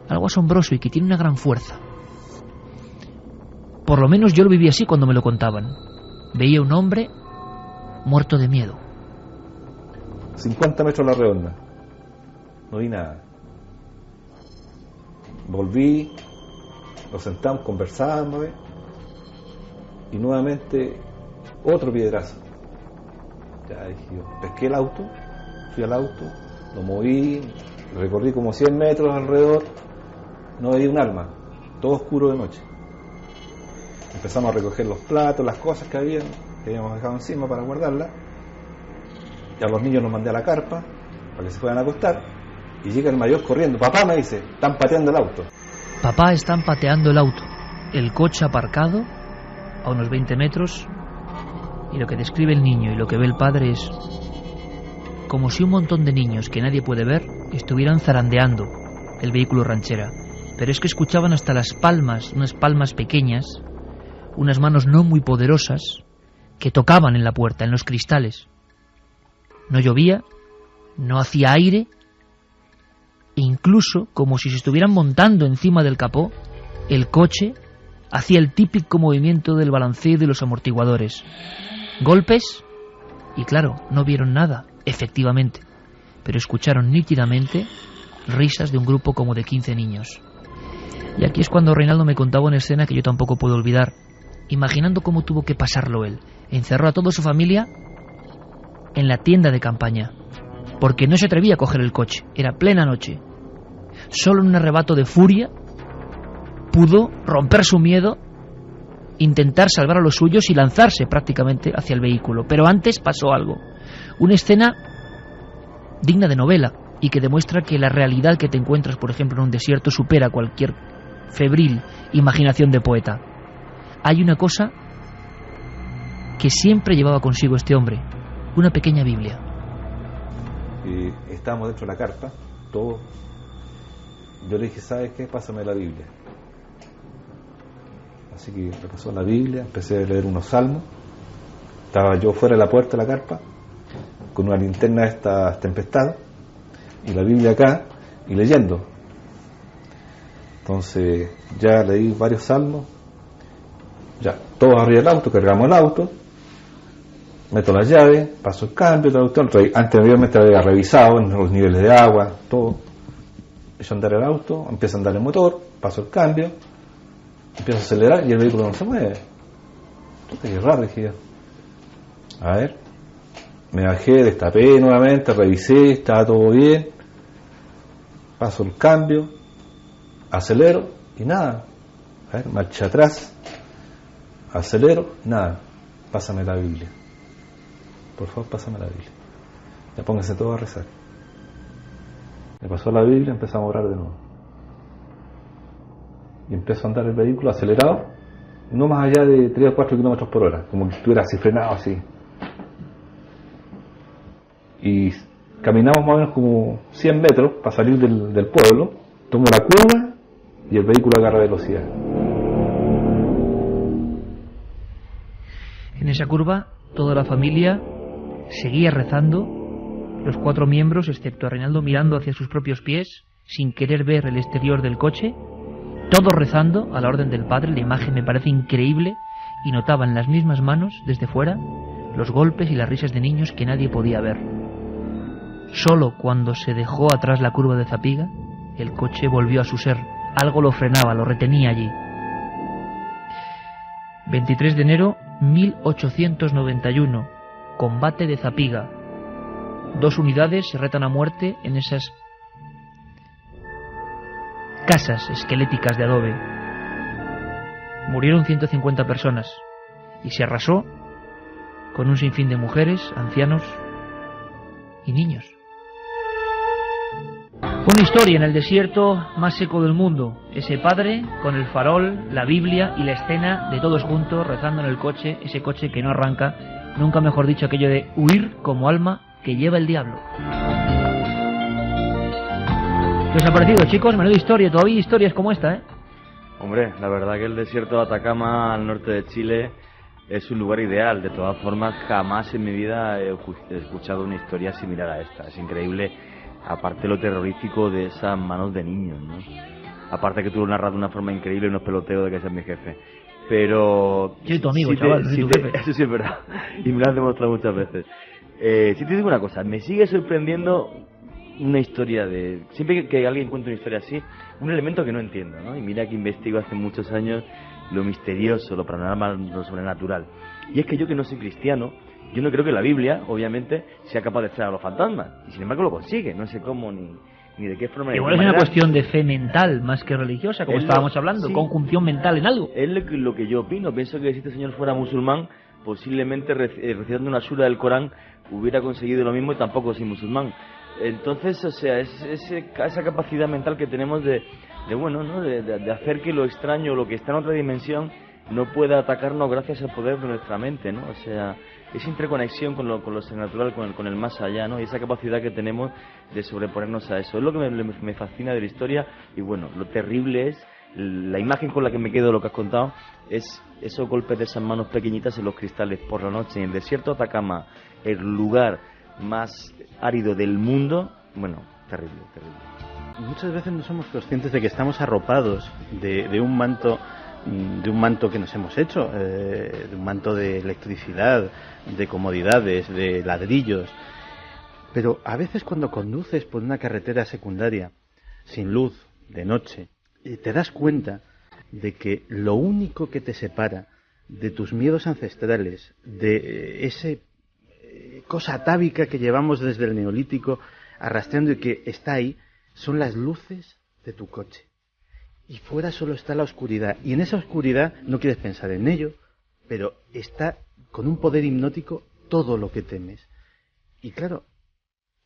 asombroso y que tiene una gran fuerza. Por lo menos yo lo viví así cuando me lo contaban. Veía un hombre muerto de miedo. 50 metros a la redonda, no vi nada. Volví, nos sentamos, conversamos, y nuevamente otro piedrazo. Ya dije yo, pesqué el auto, fui al auto, lo moví, recorrí como 100 metros alrededor, no veía un alma, todo oscuro de noche. Empezamos a recoger los platos, las cosas que habíamos dejado encima para guardarlas. Y a los niños los mandé a la carpa para que se puedan acostar, y llega el mayor corriendo. Papá, me dice, están pateando el auto. Papá, están pateando el auto. El coche aparcado, a unos 20 metros, y lo que describe el niño y lo que ve el padre es como si un montón de niños que nadie puede ver estuvieran zarandeando el vehículo ranchera. Pero es que escuchaban hasta las palmas, unas palmas pequeñas, unas manos no muy poderosas, que tocaban en la puerta, en los cristales. No llovía, no hacía aire, e incluso, como si se estuvieran montando encima del capó, el coche hacía el típico movimiento del balanceo de los amortiguadores. Golpes, y claro, no vieron nada, efectivamente, pero escucharon nítidamente risas de un grupo como de 15 niños. Y aquí es cuando Reinaldo me contaba una escena que yo tampoco puedo olvidar, imaginando cómo tuvo que pasarlo él. Encerró a toda su familia en la tienda de campaña, porque no se atrevía a coger el coche, era plena noche. Solo en un arrebato de furia pudo romper su miedo, intentar salvar a los suyos y lanzarse prácticamente hacia el vehículo. Pero antes pasó algo, una escena digna de novela y que demuestra que la realidad que te encuentras, por ejemplo, en un desierto supera cualquier febril imaginación de poeta. Hay una cosa que siempre llevaba consigo este hombre, una pequeña Biblia. Y estábamos dentro de la carpa, todos. Yo le dije, ¿sabes qué? Pásame la Biblia. Así que me pasó la Biblia, empecé a leer unos salmos. Estaba yo fuera de la puerta de la carpa, con una linterna de esta tempestad, y la Biblia acá, y leyendo. Entonces ya leí varios salmos, ya, todos arriba del auto, cargamos el auto, meto las llaves, paso el cambio, anteriormente había revisado los niveles de agua, todo. Echo a andar el auto, empieza a andar el motor, paso el cambio, empiezo a acelerar y el vehículo no se mueve. Qué raro, dije yo. A ver, me bajé, destapé nuevamente, revisé, estaba todo bien, paso el cambio, acelero y nada. A ver, marcha atrás, acelero, nada. Pásame la Biblia. Por favor, pásame la Biblia. Ya pónganse todos a rezar. Me pasó la Biblia, empezamos a orar de nuevo. Y empezó a andar el vehículo acelerado, no más allá de 3 o 4 kilómetros por hora, como que estuviera así frenado así. Y caminamos más o menos como 100 metros para salir del pueblo, tomo la curva y el vehículo agarra velocidad. En esa curva, toda la familia seguía rezando, los 4 miembros, excepto a Reinaldo, mirando hacia sus propios pies, sin querer ver el exterior del coche, todos rezando a la orden del Padre. La imagen me parece increíble y notaba en las mismas manos, desde fuera, los golpes y las risas de niños que nadie podía ver. Solo cuando se dejó atrás la curva de Zapiga, el coche volvió a su ser. Algo lo frenaba, lo retenía allí. 23 de enero 1891, combate de Zapiga. 2 unidades se retan a muerte en esas casas esqueléticas de adobe. Murieron 150 personas y se arrasó con un sinfín de mujeres, ancianos y niños. Una historia en el desierto más seco del mundo. Ese padre con el farol, la Biblia y la escena de todos juntos rezando en el coche, ese coche que no arranca, nunca mejor dicho, aquello de huir como alma que lleva el diablo. ¿Qué os ha parecido, chicos? Menuda historia, todavía historias como esta, ¿eh? Hombre, la verdad que el desierto de Atacama, al norte de Chile, es un lugar ideal. De todas formas, jamás en mi vida he escuchado una historia similar a esta. Es increíble, aparte lo terrorífico de esas manos de niños, ¿no? Aparte que tú lo narras de una forma increíble, no es peloteo de que seas mi jefe. Pero... Soy tu amigo, chaval, soy tu jefe. Eso sí es verdad, y me lo has demostrado muchas veces. Si te digo una cosa, me sigue sorprendiendo una historia de... Siempre que alguien cuenta una historia así, un elemento que no entiendo, ¿no? Y mira que investigo hace muchos años lo misterioso, lo paranormal, lo sobrenatural. Y es que yo, que no soy cristiano, yo no creo que la Biblia, obviamente, sea capaz de echar a los fantasmas. Y sin embargo lo consigue, no sé cómo ni de qué forma. Igual es una cuestión de fe mental más que religiosa, como estábamos hablando, sí, conjunción mental en algo. Es lo que yo opino. Pienso que si este señor fuera musulmán, posiblemente recitando una sura del Corán hubiera conseguido lo mismo, y tampoco soy musulmán. Entonces, o sea, esa capacidad mental que tenemos de hacer que lo extraño, lo que está en otra dimensión, no puede atacarnos gracias al poder de nuestra mente, ¿no? O sea, esa interconexión con lo sobrenatural, con el más allá, ¿no? Y esa capacidad que tenemos de sobreponernos a eso. Es lo que me fascina de la historia. Y bueno, lo terrible es, la imagen con la que me quedo de lo que has contado, es esos golpes de esas manos pequeñitas en los cristales por la noche, en el desierto de Atacama, el lugar más árido del mundo. Bueno, terrible, terrible. Muchas veces no somos conscientes de que estamos arropados de un manto que nos hemos hecho, de un manto de electricidad, de comodidades, de ladrillos. Pero a veces cuando conduces por una carretera secundaria, sin luz, de noche, te das cuenta de que lo único que te separa de tus miedos ancestrales, de ese cosa atávica que llevamos desde el Neolítico arrastrando y que está ahí, son las luces de tu coche. Y fuera solo está la oscuridad. Y en esa oscuridad no quieres pensar en ello, pero está con un poder hipnótico todo lo que temes. Y claro,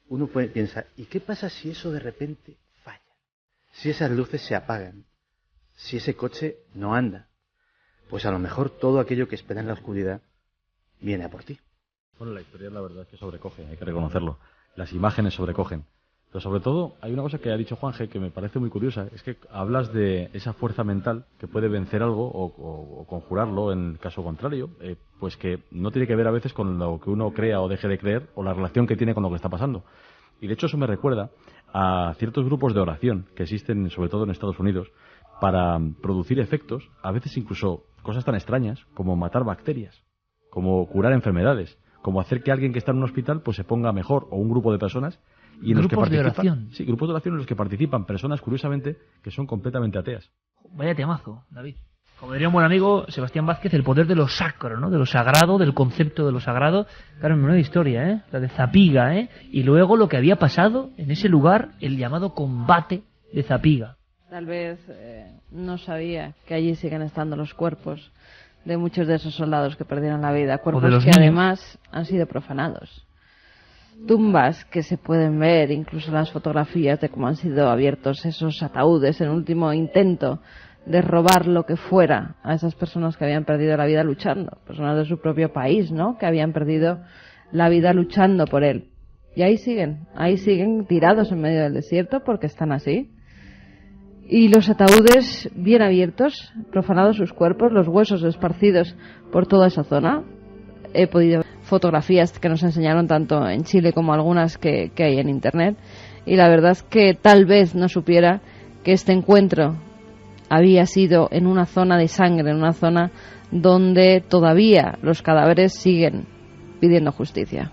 uno piensa, ¿y qué pasa si eso de repente falla? Si esas luces se apagan, si ese coche no anda, pues a lo mejor todo aquello que espera en la oscuridad viene a por ti. Bueno, la historia la verdad es que sobrecoge, hay que reconocerlo. Las imágenes sobrecogen. Pero sobre todo, hay una cosa que ha dicho Juanje que me parece muy curiosa, es que hablas de esa fuerza mental que puede vencer algo o conjurarlo en caso contrario, pues que no tiene que ver a veces con lo que uno crea o deje de creer o la relación que tiene con lo que está pasando. Y de hecho eso me recuerda a ciertos grupos de oración que existen sobre todo en Estados Unidos para producir efectos, a veces incluso cosas tan extrañas como matar bacterias, como curar enfermedades, como hacer que alguien que está en un hospital pues se ponga mejor, o un grupo de personas. Y en los que participan, sí, grupos de oración en los que participan personas, curiosamente, que son completamente ateas. Vaya temazo, David. Como diría un buen amigo, Sebastián Vázquez, el poder de lo sacro, ¿no? De lo sagrado, del concepto de lo sagrado. Claro, en una historia, ¿eh? La de Zapiga, ¿eh? Y luego lo que había pasado en ese lugar, el llamado combate de Zapiga. Tal vez no sabía que allí siguen estando los cuerpos de muchos de esos soldados que perdieron la vida. Cuerpos que niños, además han sido profanados. Tumbas que se pueden ver, incluso las fotografías de cómo han sido abiertos esos ataúdes en último intento de robar lo que fuera a esas personas que habían perdido la vida luchando, personas de su propio país, ¿no? Que habían perdido la vida luchando por él. Y ahí siguen tirados en medio del desierto porque están así. Y los ataúdes bien abiertos, profanados sus cuerpos, los huesos esparcidos por toda esa zona. He podido ver fotografías que nos enseñaron tanto en Chile como algunas que hay en internet, y la verdad es que tal vez no supiera que este encuentro había sido en una zona de sangre, en una zona donde todavía los cadáveres siguen pidiendo justicia.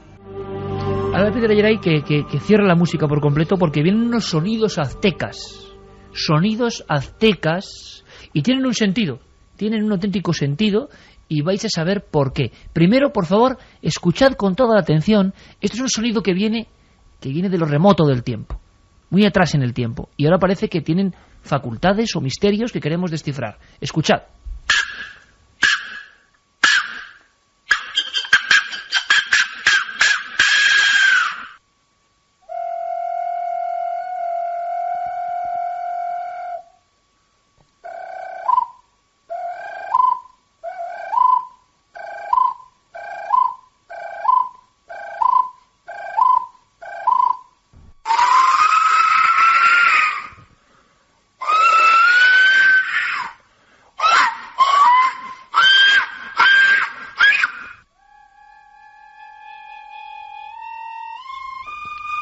Ahora Peter Geray que cierre la música por completo porque vienen unos sonidos aztecas, y tienen un sentido, tienen un auténtico sentido. Y vais a saber por qué. Primero, por favor, escuchad con toda la atención. Esto es un sonido que viene de lo remoto del tiempo, muy atrás en el tiempo. Y ahora parece que tienen facultades o misterios que queremos descifrar. Escuchad.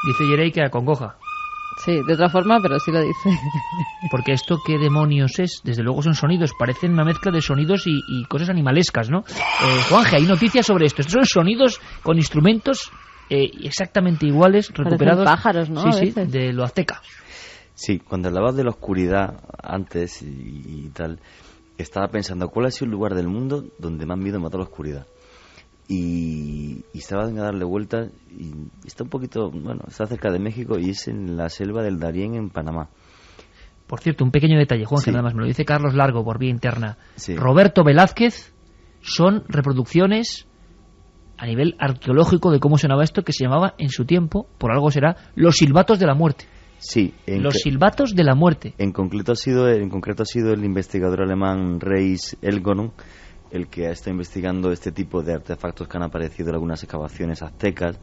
Dice Geray que acongoja. Sí, de otra forma, pero sí lo dice. Porque esto, ¿qué demonios es? Desde luego son sonidos, parecen una mezcla de sonidos y cosas animalescas, ¿no? Juanje, hay noticias sobre esto. Estos son sonidos con instrumentos exactamente iguales, recuperados. Parecen pájaros, ¿no? Sí, de lo azteca. Sí, cuando hablabas de la oscuridad antes y tal, estaba pensando, ¿cuál ha sido el lugar del mundo donde más miedo me ha dado la oscuridad? Y estaba a darle vueltas y está un poquito, está cerca de México y es en la selva del Darién en Panamá. Por cierto, un pequeño detalle, Juan, que nada más me lo dice Carlos Largo por vía interna. Sí. Roberto Velázquez son reproducciones a nivel arqueológico de cómo sonaba esto, que se llamaba en su tiempo, por algo será, los silbatos de la muerte. Sí, los silbatos de la muerte. En concreto ha sido el investigador alemán Reis Elgonon el que ha estado investigando este tipo de artefactos que han aparecido en algunas excavaciones aztecas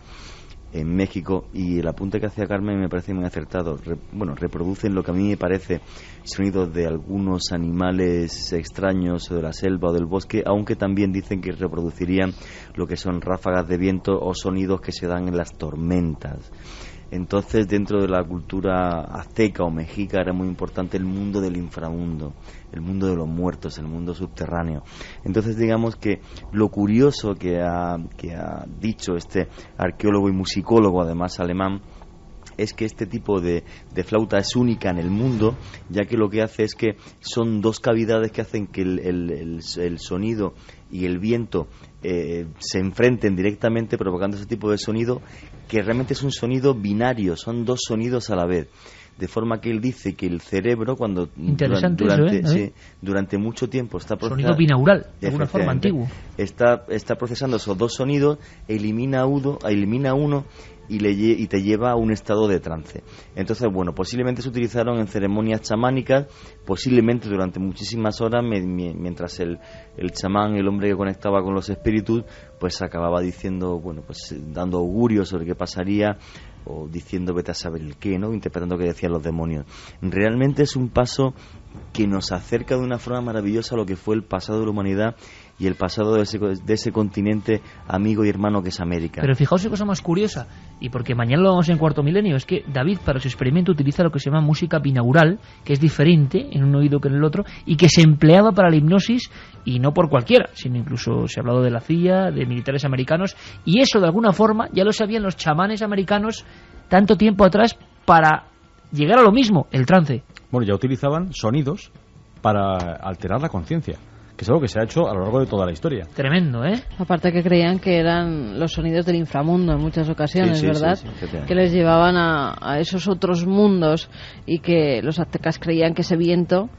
en México, y el apunte que hacía Carmen me parece muy acertado. Reproducen lo que a mí me parece sonidos de algunos animales extraños o de la selva o del bosque, aunque también dicen que reproducirían lo que son ráfagas de viento o sonidos que se dan en las tormentas. Entonces, dentro de la cultura azteca o mexica era muy importante el mundo del inframundo, el mundo de los muertos, el mundo subterráneo. Entonces, digamos que lo curioso que ha dicho este arqueólogo y musicólogo, además alemán, es que este tipo de flauta es única en el mundo, ya que lo que hace es que son dos cavidades que hacen que el sonido y el viento se enfrenten directamente, provocando ese tipo de sonido, que realmente es un sonido binario, son dos sonidos a la vez. De forma que él dice que el cerebro, cuando durante mucho tiempo está procesando... Sonido binaural, de alguna forma antiguo. Está procesando esos dos sonidos, elimina uno y te lleva a un estado de trance. Entonces, posiblemente se utilizaron en ceremonias chamánicas, posiblemente durante muchísimas horas, mientras el chamán, el hombre que conectaba con los espíritus, pues acababa diciendo, dando augurios sobre qué pasaría, o diciendo vete a saber el qué, ¿no? Interpretando lo que decían los demonios. Realmente es un paso que nos acerca de una forma maravillosa a lo que fue el pasado de la humanidad y el pasado de ese continente amigo y hermano que es América. Pero fijaos qué cosa más curiosa, y porque mañana lo vamos en Cuarto Milenio, es que David para su experimento utiliza lo que se llama música binaural, que es diferente en un oído que en el otro, y que se empleaba para la hipnosis, y no por cualquiera, sino incluso se ha hablado de la CIA, de militares americanos, y eso de alguna forma ya lo sabían los chamanes americanos tanto tiempo atrás para llegar a lo mismo, el trance. Ya utilizaban sonidos para alterar la conciencia, que es algo que se ha hecho a lo largo de toda la historia. Tremendo, ¿eh? Aparte que creían que eran los sonidos del inframundo en muchas ocasiones, ¿verdad? Sí, que les llevaban a esos otros mundos, y que los aztecas creían que ese viento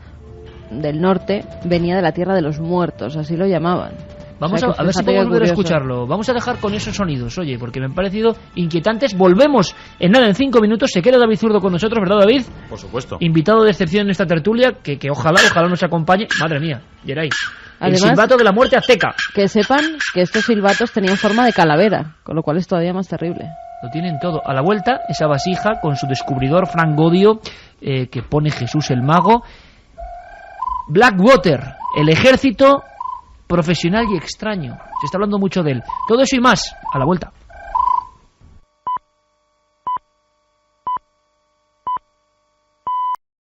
del norte venía de la tierra de los muertos, así lo llamaban. Vamos a ver si podemos volver a escucharlo. Vamos a dejar con esos sonidos, oye, porque me han parecido inquietantes. Volvemos en 5 minutos. Se queda David Zurdo con nosotros, ¿verdad, David? Por supuesto. Invitado de excepción en esta tertulia, que ojalá nos acompañe. Madre mía, Geray. El Además, silbato de la muerte azteca. Que sepan que estos silbatos tenían forma de calavera, con lo cual es todavía más terrible. Lo tienen todo. A la vuelta, esa vasija con su descubridor, Frank Godio, que pone Jesús el Mago. Blackwater, el ejército profesional y extraño. Se está hablando mucho de él. Todo eso y más a la vuelta.